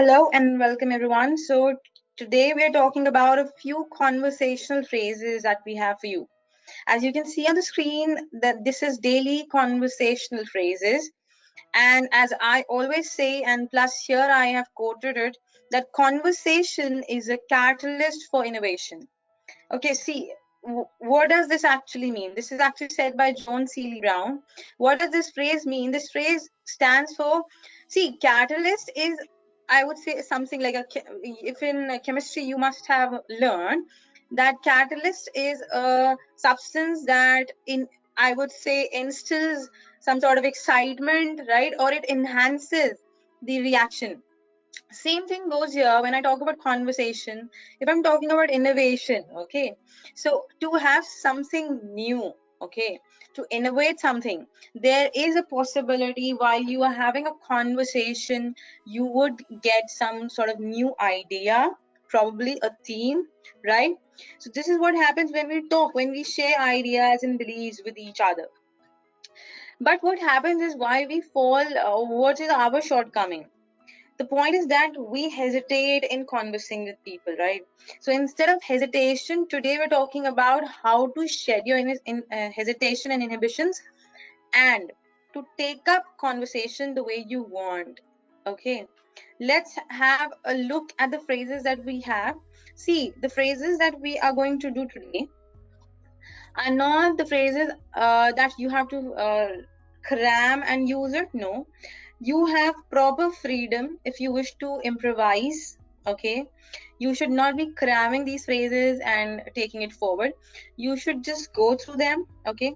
Hello and welcome everyone. So today we are talking about a few conversational phrases that we have for you. As you can see on the screen that this is daily conversational phrases, and as I always say, and plus here I have quoted it, that conversation is a catalyst for innovation. Okay, see, what does this actually mean? This is actually said by John Seely Brown. What does this phrase mean? This phrase stands for, see, catalyst is, I would say, something like if in chemistry you must have learned that catalyst is a substance that I would say, instills some sort of excitement, right? Or it enhances the reaction. Same thing goes here when I talk about conversation. If I'm talking about innovation, okay, so to have something new, okay, to innovate something, there is a possibility while you are having a conversation, you would get some sort of new idea, probably a theme, right? So this is what happens when we talk, when we share ideas and beliefs with each other. But what happens is why we fall, what is our shortcoming? The point is that we hesitate in conversing with people, right? So instead of hesitation, today we're talking about how to shed your hesitation and inhibitions and to take up conversation the way you want. Okay, let's have a look at the phrases that we have. See, the phrases that we are going to do today are not the phrases that you have to cram and use it. No, you have proper freedom if you wish to improvise. Okay, you should not be cramming these phrases and taking it forward. You should just go through them. Okay,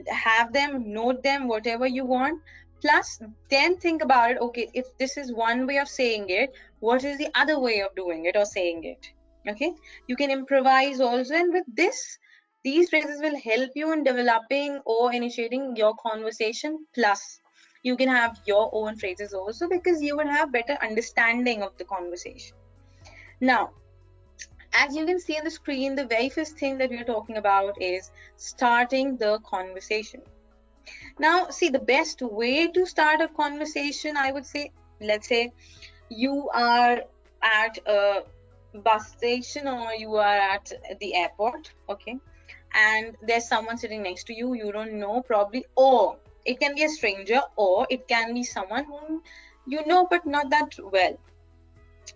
have them, note them, whatever you want, plus then think about it. Okay, if this is one way of saying it, what is the other way of doing it or saying it? Okay, you can improvise also, and with this, these phrases will help you in developing or initiating your conversation. Plus you can have your own phrases also, because you will have better understanding of the conversation. Now, as you can see on the screen, the very first thing that we're talking about is starting the conversation. Now, see, the best way to start a conversation, I would say, let's say you are at a bus station or you are at the airport, okay, and there's someone sitting next to you, you don't know probably, or it can be a stranger, or it can be someone whom you know but not that well.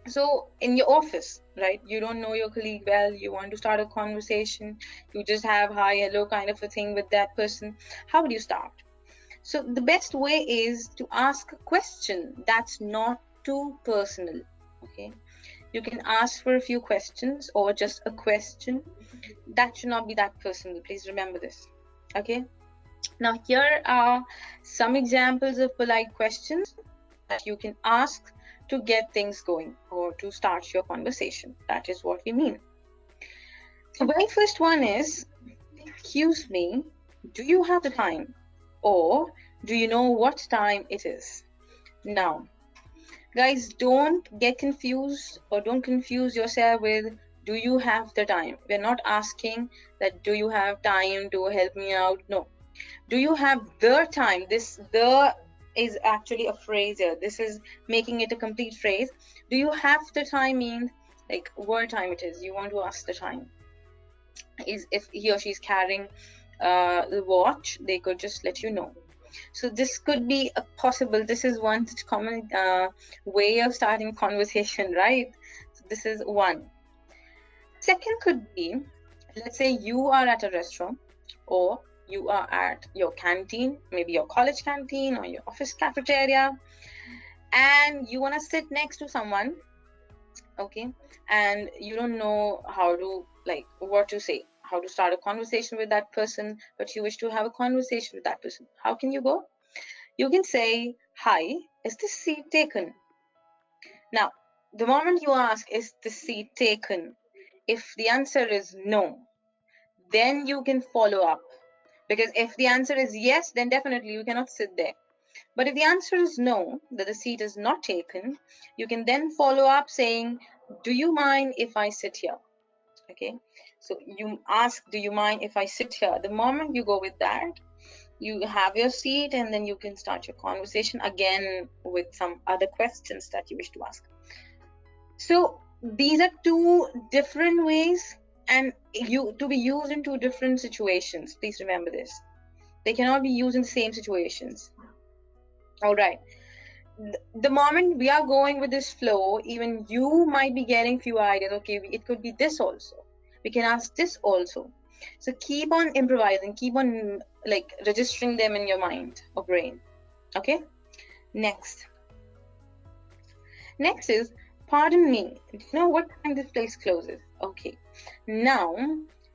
So in your office, right, you don't know your colleague well, you want to start a conversation, you just have hi hello kind of a thing with that person. How would you start? So the best way is to ask a question that's not too personal. Okay, you can ask for a few questions or just a question that should not be that personal. Please remember this. Okay, now here are some examples of polite questions that you can ask to get things going or to start your conversation. That is what we mean. The very first one is, excuse me, do you have the time? Or do you know what time it is? Now, guys, don't get confused or don't confuse yourself with do you have the time? We're not asking that do you have time to help me out? No. Do you have the time? This the is actually a phrase here. This is making it a complete phrase. Do you have the time means like what time it is. You want to ask the time. Is if he or she is carrying the watch, they could just let you know. So this could be a possible, this is one such common way of starting a conversation, right? So this is one. Second could be, let's say you are at a restaurant or you are at your canteen, maybe your college canteen or your office cafeteria, and you want to sit next to someone, okay, and you don't know how to, like, what to say, how to start a conversation with that person, but you wish to have a conversation with that person. How can you go? You can say, hi, is this seat taken? Now, the moment you ask, is this seat taken? If the answer is no, then you can follow up. Because if the answer is yes, then definitely you cannot sit there. But if the answer is no, that the seat is not taken, you can then follow up saying, do you mind if I sit here? Okay, so you ask, do you mind if I sit here? The moment you go with that, you have your seat, and then you can start your conversation again with some other questions that you wish to ask. So these are two different ways and to be used in two different situations. Please remember this. They cannot be used in the same situations. All right. The moment we are going with this flow, even you might be getting few ideas. Okay, it could be this also. We can ask this also. So keep on improvising, keep on like registering them in your mind or brain. Okay. Next is, pardon me, do you know what time this place closes? Okay. Now,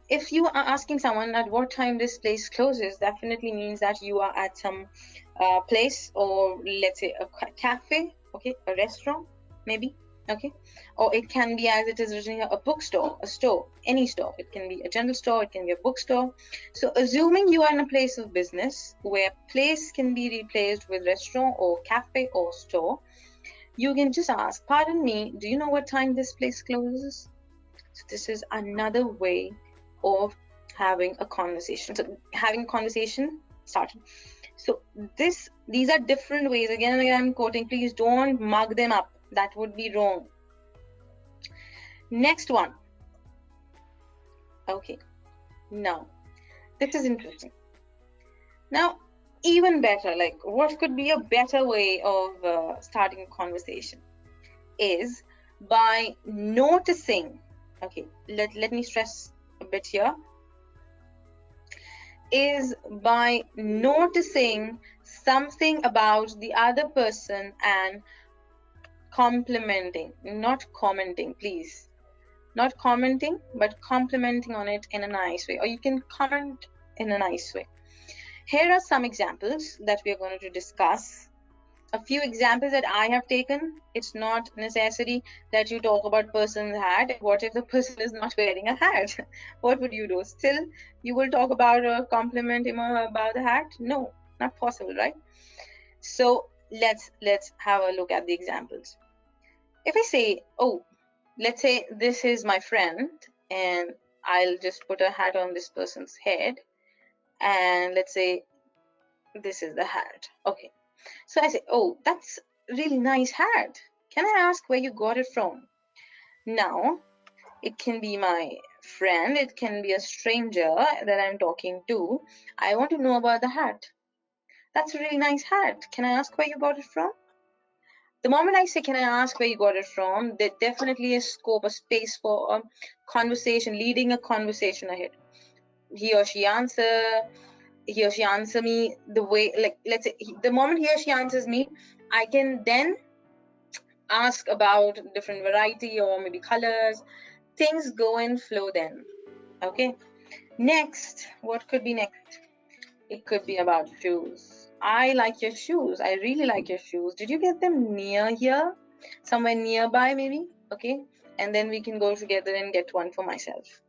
if you are asking someone at what time this place closes, definitely means that you are at some place, or let's say a cafe, okay, a restaurant, maybe, okay, or it can be, as it is written here, a bookstore, a store, any store. It can be a general store, it can be a bookstore. So assuming you are in a place of business where place can be replaced with restaurant or cafe or store, you can just ask, pardon me, do you know what time this place closes? So this is another way of having a conversation. So having a conversation started. So these are different ways. Again and again I'm quoting, please don't mug them up. That would be wrong. Next one. Okay. Now, this is interesting. Now, even better, like what could be a better way of starting a conversation is by noticing. Okay, let me stress a bit here. Is by noticing something about the other person and complimenting, not commenting, please. Not commenting, but complimenting on it in a nice way, or you can comment in a nice way. Here are some examples that we are going to discuss. A few examples that I have taken. It's not necessary that you talk about person's hat. What if the person is not wearing a hat? What would you do? Still, you will talk about a compliment him about the hat? No, not possible, right? So let's have a look at the examples. If I say, oh, let's say this is my friend, and I'll just put a hat on this person's head, and let's say this is the hat. Okay. So I say, oh, that's a really nice hat. Can I ask where you got it from? Now, it can be my friend, it can be a stranger that I'm talking to. I want to know about the hat. That's a really nice hat. Can I ask where you got it from? The moment I say, can I ask where you got it from, there definitely is scope, a space for a conversation, leading a conversation ahead. He or she answer me the way, like, let's say the moment he or she answers me, I can then ask about different variety or maybe colors. Things go in flow then. Okay. Next, what could be next? It could be about shoes. I like your shoes. I really like your shoes. Did you get them near here? Somewhere nearby maybe? Okay. And then we can go together and get one for myself.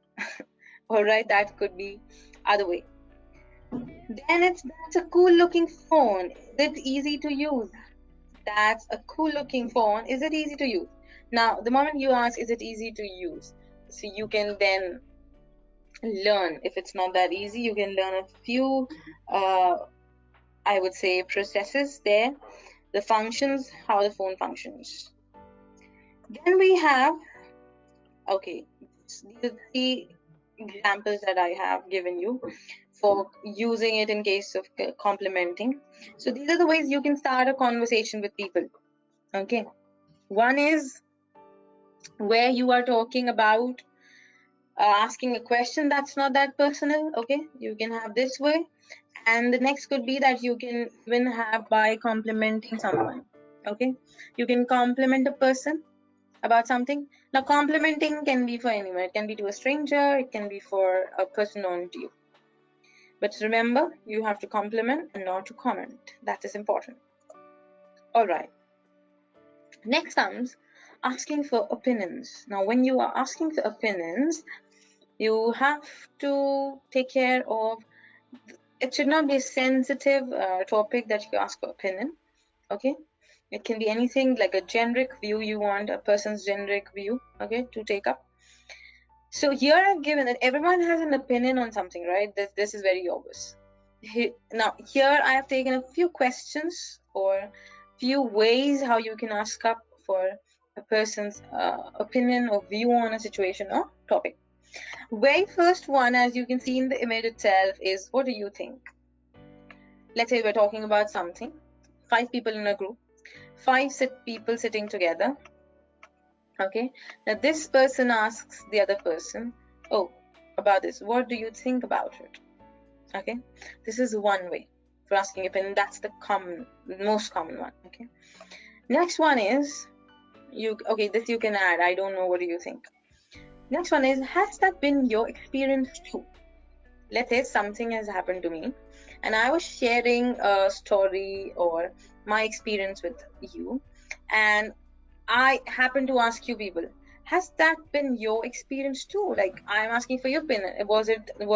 All right, that could be other way. Then that's a cool looking phone. Is it easy to use? That's a cool looking phone. Is it easy to use? Now, the moment you ask, is it easy to use? So you can then learn. If it's not that easy, you can learn a few, I would say, processes there, the functions, how the phone functions. Then we have, okay, these are the examples that I have given you for using it in case of complimenting. So these are the ways you can start a conversation with people. Okay. One is where you are talking about asking a question that's not that personal. Okay, you can have this way. And the next could be that you can even have by complimenting someone. Okay, you can compliment a person about something. Now, complimenting can be for anyone. It can be to a stranger, it can be for a person known to you. But remember, you have to compliment and not to comment. That is important. All right. Next comes asking for opinions. Now, when you are asking for opinions, you have to take care of, it should not be a sensitive topic that you ask for opinion. Okay, it can be anything, like a generic view you want a person's generic view, okay, to take up. So here I've given that everyone has an opinion on something, right? This is very obvious. Now here I have taken a few questions or few ways how you can ask up for a person's opinion or view on a situation or topic. Very first one, as you can see in the image itself, is what do you think? Let's say we're talking about something, 5 people in a group, 5 people sitting together. Okay, now this person asks the other person, oh, about this, what do you think about it? Okay, this is one way for asking opinion. That's the most common one. Okay, next one is this you can add, I don't know, what do you think? Next one is, has that been your experience too? Let's say something has happened to me and I was sharing a story or my experience with you, and I happen to ask you people, has that been your experience too? Like, I'm asking for your opinion. Was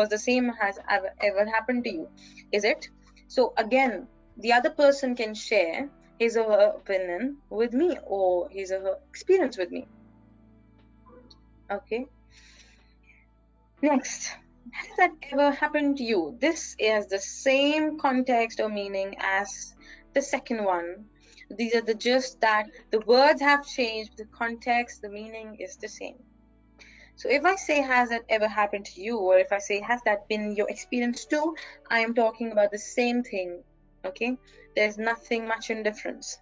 the same has ever happened to you? Is it? So again, the other person can share his or her opinion with me or his or her experience with me. Okay. Next, has that ever happened to you? This is the same context or meaning as the second one. These are just that the words have changed, the context, the meaning is the same. So if I say, has that ever happened to you? Or if I say, has that been your experience too? I am talking about the same thing. Okay, there's nothing much in difference.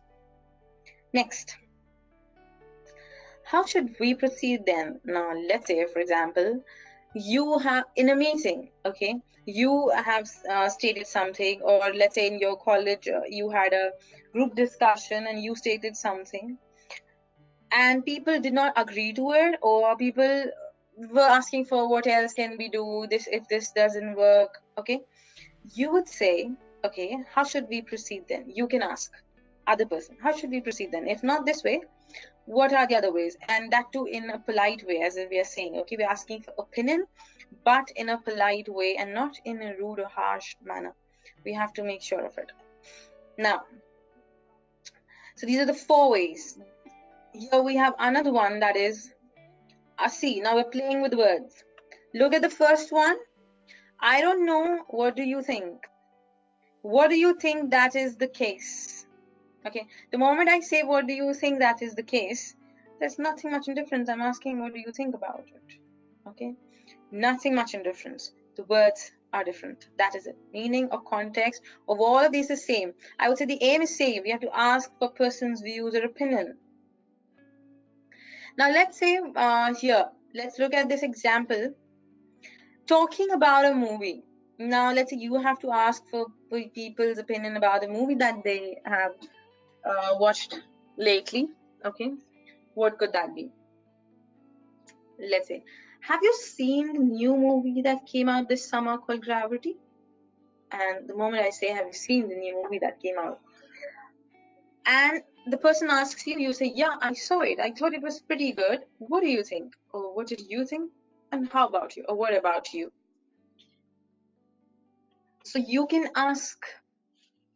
Next, how should we proceed then? Now, let's say, for example, you have in a meeting, okay, you have stated something, or let's say in your college, you had a group discussion and you stated something, and people did not agree to it, or people were asking for what else can we do this if this doesn't work. Okay, you would say, okay, how should we proceed then? You can ask other person, how should we proceed then? If not this way, what are the other ways? And that too in a polite way, as we are saying, okay, we're asking for opinion, but in a polite way and not in a rude or harsh manner. We have to make sure of it. Now, so these are the 4 ways. Here we have another one, that is, see, now we're playing with words. Look at the first one. I don't know, what do you think? What do you think that is the case? Okay, the moment I say, what do you think that is the case, there's nothing much in difference. I'm asking, what do you think about it? Okay, nothing much in difference. The words are different. That is it. Meaning or context of all of these is same. I would say the aim is same. We have to ask for person's views or opinion. Now let's say here, let's look at this example. Talking about a movie. Now let's say you have to ask for people's opinion about a movie that they have watched lately. Okay, what could that be? Let's say, have you seen the new movie that came out this summer called Gravity? And the moment I say, have you seen the new movie that came out? And the person asks you, you say, yeah, I saw it. I thought it was pretty good. What do you think? Or what did you think? And how about you? Or what about you? So you can ask,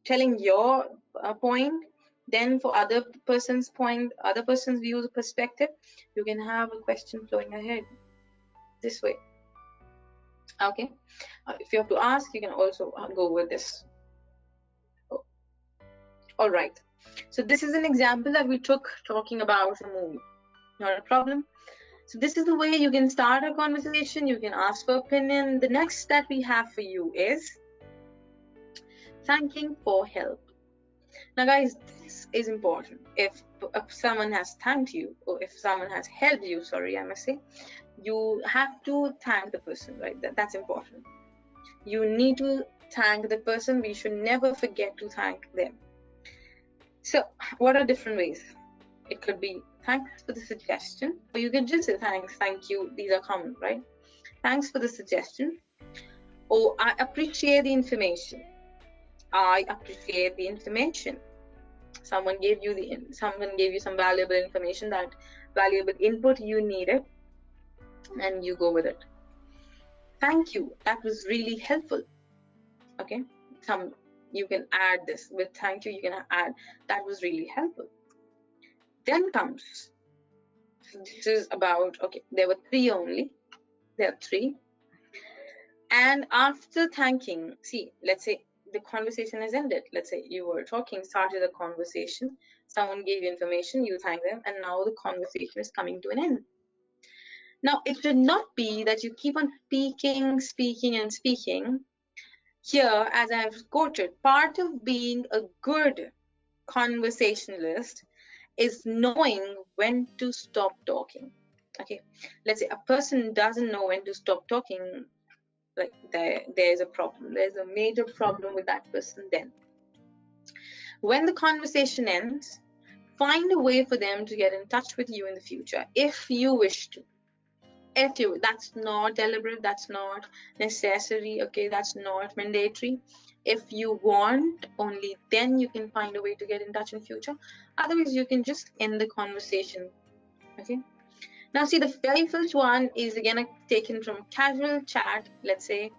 telling your point, then for other person's point, other person's views, perspective, you can have a question flowing ahead this way. Okay, if you have to ask, you can also go with this. Oh. All right, so this is an example that we took talking about a movie. Not a problem. So this is the way you can start a conversation. You can ask for opinion. The next that we have for you is thanking for help. Now guys, this is important. If someone has thanked you, or if someone has helped you, sorry, I must say, you have to thank the person, right? That's important. You need to thank the person. We should never forget to thank them. So what are different ways? It could be thanks for the suggestion, or you can just say thanks, thank you. These are common, right? Thanks for the suggestion. Or I appreciate the information. I appreciate the information. Someone gave you some valuable information, that valuable input you needed, and you go with it. Thank you. That was really helpful. Okay. You can add this with thank you. You can add that was really helpful. Then comes, this is about, okay, there were 3 only. There are 3. And after thanking, see, let's say the conversation has ended. Let's say you were talking, started a conversation, someone gave you information, you thank them, and now the conversation is coming to an end. Now, it should not be that you keep on speaking, and speaking. Here, as I've quoted, part of being a good conversationalist is knowing when to stop talking. Okay, let's say a person doesn't know when to stop talking, like there's a problem. There's a major problem with that person then. When the conversation ends, find a way for them to get in touch with you in the future if you wish to. If you, that's not deliberate, that's not necessary, okay, that's not mandatory. If you want, only then you can find a way to get in touch in future. Otherwise, you can just end the conversation. Okay. Now, see, the very first one is again taken from casual chat. Let's say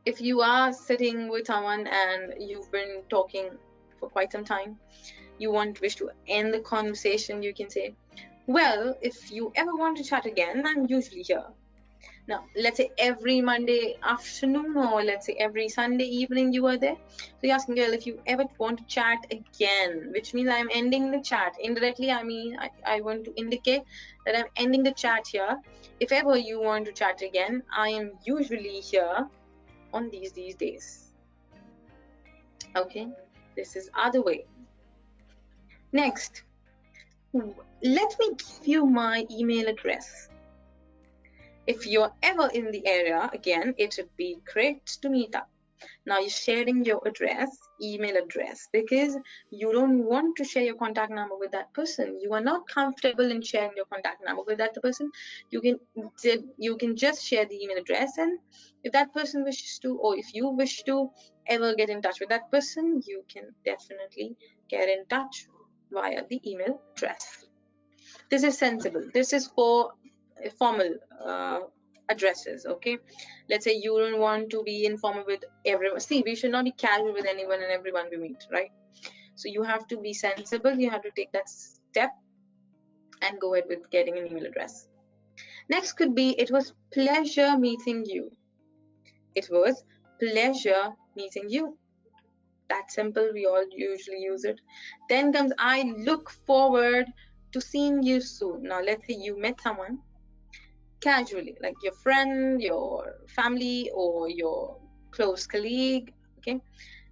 if you are sitting with someone and you've been talking for quite some time, you wish to end the conversation, you can say, well, if you ever want to chat again, I'm usually here. Now, let's say every Monday afternoon, or let's say every Sunday evening you are there. So you're asking, girl, if you ever want to chat again, which means I'm ending the chat. Indirectly, I mean, I want to indicate that I'm ending the chat here. If ever you want to chat again, I am usually here on these days. Okay, this is other way. Next, let me give you my email address. If you're ever in the area, again, it would be great to meet up. Now you're sharing your email address, because you don't want to share your contact number with that person. You are not comfortable in sharing your contact number with that person. You can just share the email address, and if that person wishes to, or if you wish to ever get in touch with that person, you can definitely get in touch via the email address. This is sensible. This is for formal addresses. Okay, let's say you don't want to be informal with everyone. See, we should not be casual with anyone and everyone we meet, right? So you have to be sensible. You have to take that step and go ahead with getting an email address. Next could be, it was pleasure meeting you. It was pleasure meeting you. That simple. We all usually use it. Then comes, I look forward to seeing you soon. Now let's say you met someone casually, like your friend, your family, or your close colleague. Okay,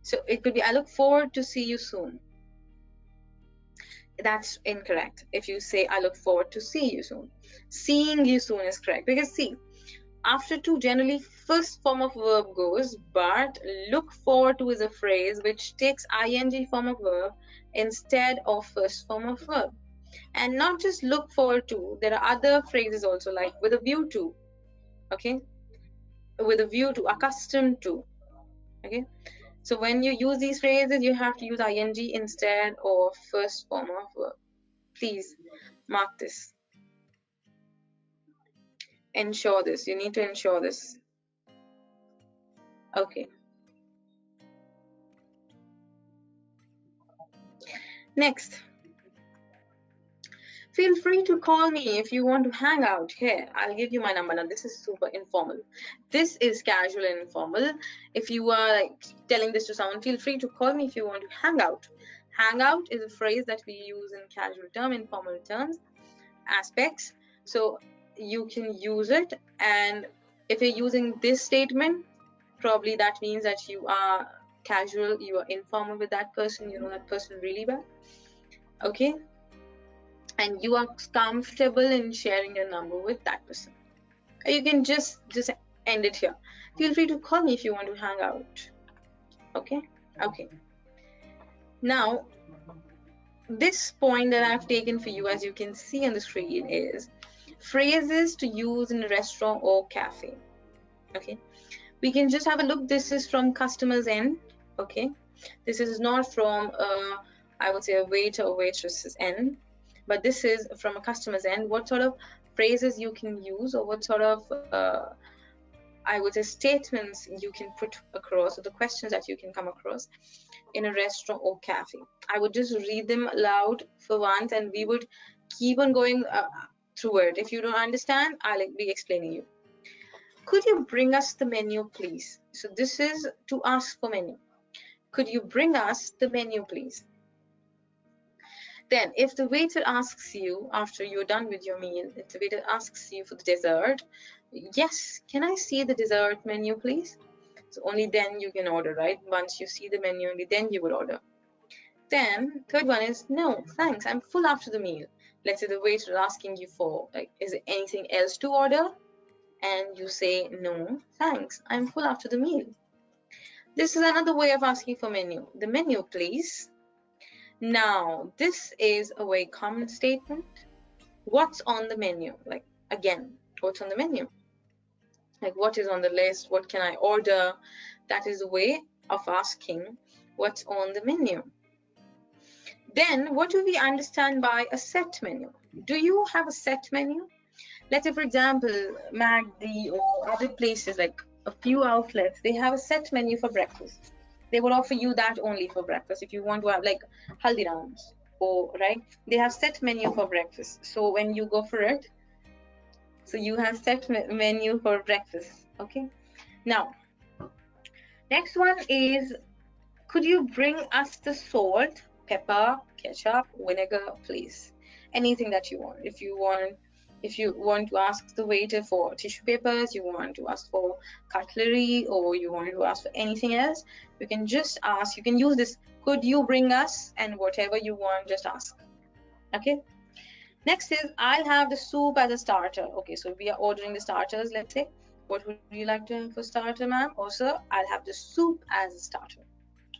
so it could be, I look forward to see you soon. That's incorrect. If you say, I look forward to see you soon, seeing you soon is correct, because see, after to generally first form of verb goes, but look forward to is a phrase which takes ing form of verb instead of first form of verb. And not just look forward to, there are other phrases also, like with a view to. Okay, with a view to, accustomed to. Okay, so when you use these phrases, you have to use ing instead of first form of verb. Please mark this. Ensure this. You need to ensure this. Okay. Next, feel free to call me if you want to hang out. Here, I'll give you my number. Now, this is super informal. This is casual and informal. If you are like telling this to someone, feel free to call me if you want to hang out. Hang out is a phrase that we use in casual term, informal terms, aspects. So you can use it. And if you're using this statement, probably that means that you are casual, you are informal with that person, you know that person really well. Okay, and you are comfortable in sharing your number with that person. You can just end it here. Feel free to call me if you want to hang out. Okay. Now, this point that I've taken for you, as you can see on the screen, is phrases to use in a restaurant or cafe. Okay, we can just have a look. This is from customer's end. Okay, this is not from I would say a waiter or waitress's end, but this is from a customer's end. What sort of phrases you can use, or what sort of I would say statements you can put across, or the questions that you can come across in a restaurant or cafe. I would just read them aloud for once, and we would keep on going through it. If you don't understand, I'll be explaining you. Could you bring us the menu, please? So this is to ask for menu. Could you bring us the menu, please? Then if the waiter asks you after you're done with your meal, if the waiter asks you for the dessert, yes, can I see the dessert menu, please? So only then you can order, right? Once you see the menu, only then you would order. Then third one is no, thanks, I'm full after the meal. Let's say the waiter is asking you for like, is there anything else to order? And you say no, thanks, I'm full after the meal. This is another way of asking for menu. The menu, please. Now, this is a very common statement. What's on the menu? Like, again, what's on the menu? Like, what is on the list? What can I order? That is a way of asking what's on the menu. Then, what do we understand by a set menu? Do you have a set menu? Let's say, for example, MACD or other places, like a few outlets, they have a set menu for breakfast. They will offer you that only for breakfast. If you want to have like Haldirams, or right, they have set menu for breakfast. So when you go for it, so you have set menu for breakfast. Okay. Now, next one is, could you bring us the salt, pepper, ketchup, vinegar, please? Anything that you want. If you want to ask the waiter for tissue papers, you want to ask for cutlery, or you want to ask for anything else, you can just ask. You can use this, could you bring us, and whatever you want, just ask. Okay. Next is, I'll have the soup as a starter. Okay, so we are ordering the starters, let's say. What would you like to have for starter, ma'am? Or sir, I'll have the soup as a starter.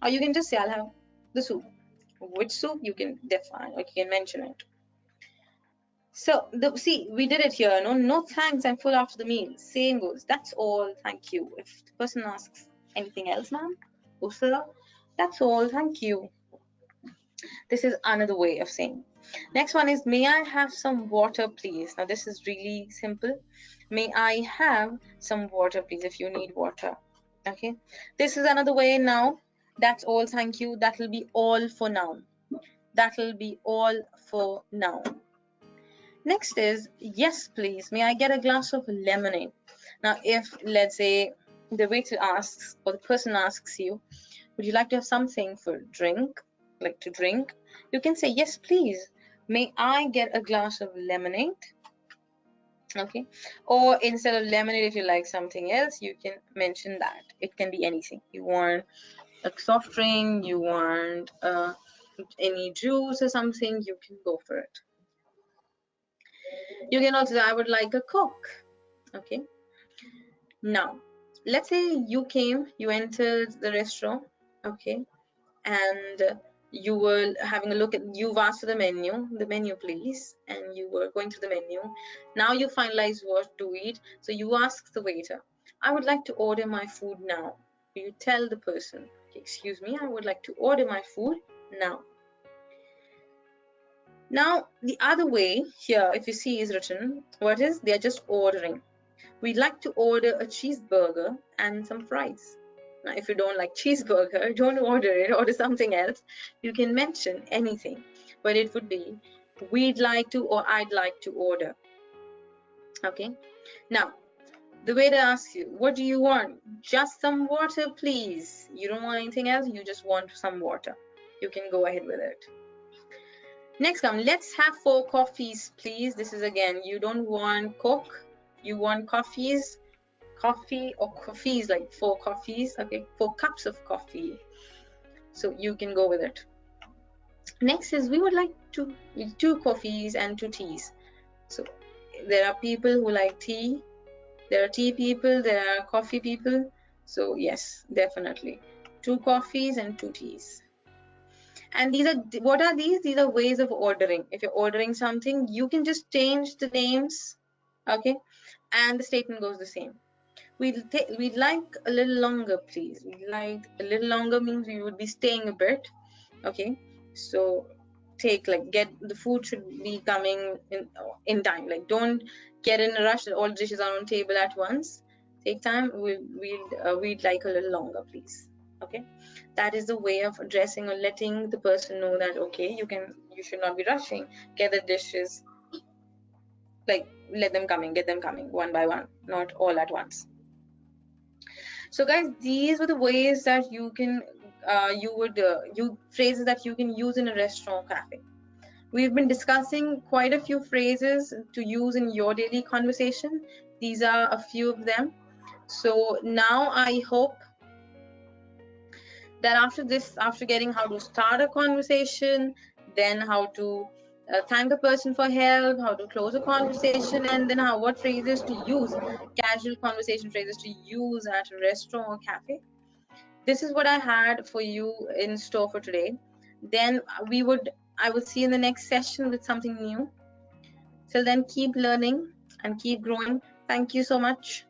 Or you can just say, I'll have the soup. Which soup you can define, or you can mention it. So see, we did it here. No thanks, I'm full after the meal. Same goes. That's all, thank you. If the person asks anything else, ma'am, or sir, that's all, thank you. This is another way of saying. Next one is, may I have some water, please? Now this is really simple. May I have some water, please, if you need water. Okay. This is another way now. That's all, thank you. That will be all for now. That will be all for now. Next is, yes, please, may I get a glass of lemonade? Now, if, let's say, the waiter asks, or the person asks you, would you like to have something for drink, like to drink? You can say, yes, please, may I get a glass of lemonade? Okay. Or instead of lemonade, if you like something else, you can mention that. It can be anything. You want a soft drink, you want any juice or something, you can go for it. You can also say, I would like a Coke. Okay. Now, let's say you entered the restaurant, okay, and you were having a look at, you've asked for the menu please, and you were going through the menu. Now you finalize what to eat, so you ask the waiter, I would like to order my food now. You tell the person, excuse me, I would like to order my food now. Now the other way here, if you see, is written, what is, they're just ordering. We'd like to order a cheeseburger and some fries. Now, if you don't like cheeseburger, don't order it, order something else. You can mention anything, but it would be, we'd like to, or I'd like to order. Okay. Now, the waiter asks you, what do you want? Just some water, please. You don't want anything else, you just want some water. You can go ahead with it. Next come, let's have 4 coffees, please. This is again, you don't want Coke, you want coffees. Coffee or coffees, like 4 coffees, okay, 4 cups of coffee. So you can go with it. Next is, we would like 2 coffees and 2 teas. So there are people who like tea, there are tea people, there are coffee people. So yes, definitely 2 coffees and 2 teas. And these are, what are these? These are ways of ordering. If you're ordering something, you can just change the names, okay, and the statement goes the same. We'd like a little longer, please. We'd like a little longer means we would be staying a bit. Okay, so get the food should be coming in time. Like, don't get in a rush that all dishes are on table at once. Take time. We'd like a little longer, please. Okay, that is the way of addressing or letting the person know that, okay, you should not be rushing. Get the dishes, like, get them coming one by one, not all at once. So guys, these were the ways that you can you phrases that you can use in a restaurant cafe. We've been discussing quite a few phrases to use in your daily conversation. These are a few of them. So now I hope that after this, after getting how to start a conversation, then how to thank a person for help, how to close a conversation, and then what phrases to use, casual conversation phrases to use at a restaurant or cafe. This is what I had for you in store for today. Then I will see you in the next session with something new. Till then, keep learning and keep growing. Thank you so much.